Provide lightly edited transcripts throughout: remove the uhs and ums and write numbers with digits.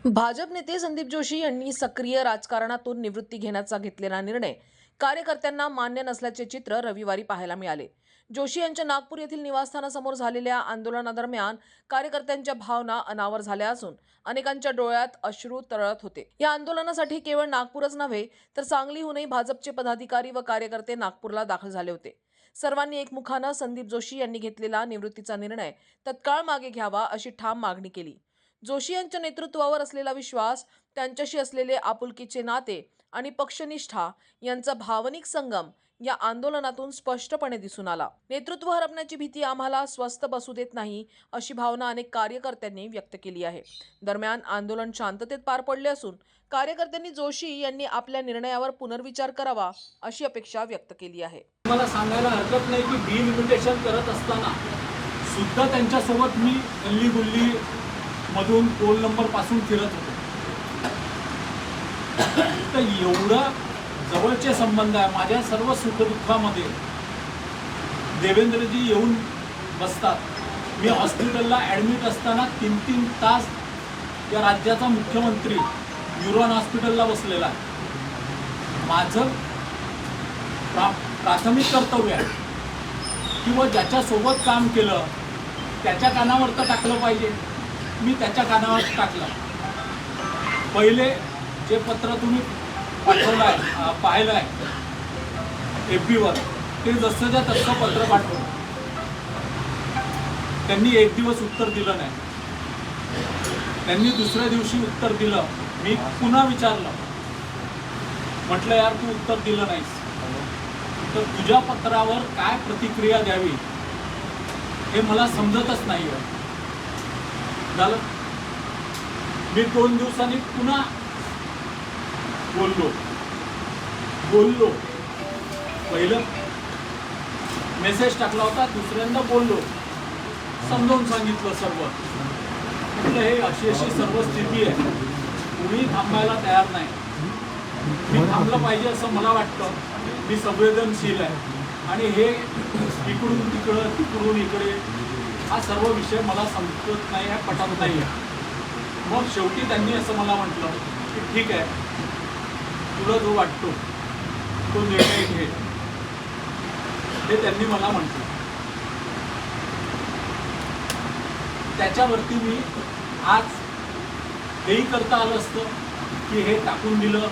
भाजप नेते संदीप जोशी यांनी सक्रिय राजकारणातून निवृत्ती घेण्याचा घेतलेला निर्णय कार्यकर्त्यांना मान्य नसल्याचे चित्र रविवारी पाहायला मिळाले। जोशी यांच्या नागपूर येथील निवासस्थानासमोर झालेल्या आंदोलनादरम्यान कार्यकर्त्यांच्या भावना अनावर झाल्या असून अनेकांच्या डोळ्यात अश्रू तरळत होते। या आंदोलनासाठी केवळ नागपूरच नव्हे तर सांगलीहूनही भाजपचे पदाधिकारी व कार्यकर्ते नागपूरला दाखल झाले होते। सर्वांनी एकमुखानं संदीप जोशी यांनी घेतलेला निवृत्तीचा निर्णय तत्काळ मागे घ्यावा अशी ठाम मागणी केली। जोशी यांच्या नेतृत्वावर असलेला विश्वास, त्यांच्याशी असलेले आपुलकीचे नाते आणि पक्षनिष्ठा यांचा भावनिक संगम या आंदोलनातून स्पष्टपणे दिसून आला। नेतृत्व हरपण्याची भीती आम्हाला स्वस्थ बसू देत नाही अशी भावना अनेक कार्यकर्त्यांनी व्यक्त केली आहे। दरम्यान आंदोलन शांततेत पार पडले असून कार्यकर्त्यांनी जोशी यांनी आपल्या निर्णयावर पुनर्विचार करावा अशी अपेक्षा व्यक्त केली आहे। मला सांगायला हरकत नाही की डिलिमिटेशन करत असताना सुद्धा त्यांच्यासोबत मी गल्ली गुल्ली मधून पोल नंबर पासून फिरत होतो। तर एवढा जवळचे संबंध आहे। माझ्या सर्व सुखदुःखामध्ये देवेंद्रजी येऊन बसतात। मी हॉस्पिटलला ॲडमिट असताना 3-3 तास या राज्याचा मुख्यमंत्री न्यूरॉन हॉस्पिटलला बसलेला आहे। माझं प्राथमिक कर्तव्य आहे किंवा ज्याच्यासोबत काम केलं त्याच्या कानावर तर टाकलं पाहिजे। मी त्याच्या कानावर टाकलं। पहिले जे पत्र तुम्ही पाठवलं आहे पाहिलं आहे FB वर, ते जसंच्या तसं पत्र पाठवलं। त्यांनी एक दिवस उत्तर दिलं नाही। त्यांनी दुसऱ्या दिवशी उत्तर दिलं। मी पुन्हा विचारलं, म्हटलं यार तू उत्तर दिलं नाहीस तर तुझ्या पत्रावर काय प्रतिक्रिया द्यावी हे मला समजतच नाही आहे। झालं, मी 2 दिवसांनी पुन्हा बोललो। पहिलं मेसेज टाकला होता, दुसऱ्यांदा बोललो, समजावून सांगितलं सर्व। म्हटलं हे अशी सर्व स्थिती आहे, कुणी थांबायला तयार नाही। मी थांबलं पाहिजे असं मला वाटतं। मी संवेदनशील आहे आणि हे इकडून तिकडं तिकडून इकडे हा सर्व विषय मला समजत नाही आहे, पटत नाही आहे। मग शेवटी त्यांनी असं मला म्हटलं की ठीक आहे, तुला जो वाटतो तो निर्णय घे, हे त्यांनी मला म्हटलं। त्याच्यावरती मी आज हेही करता आलं असतं की हे टाकून दिलं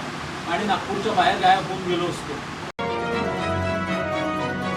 आणि नागपूरच्या बाहेर गायब होऊन गेलो असतो।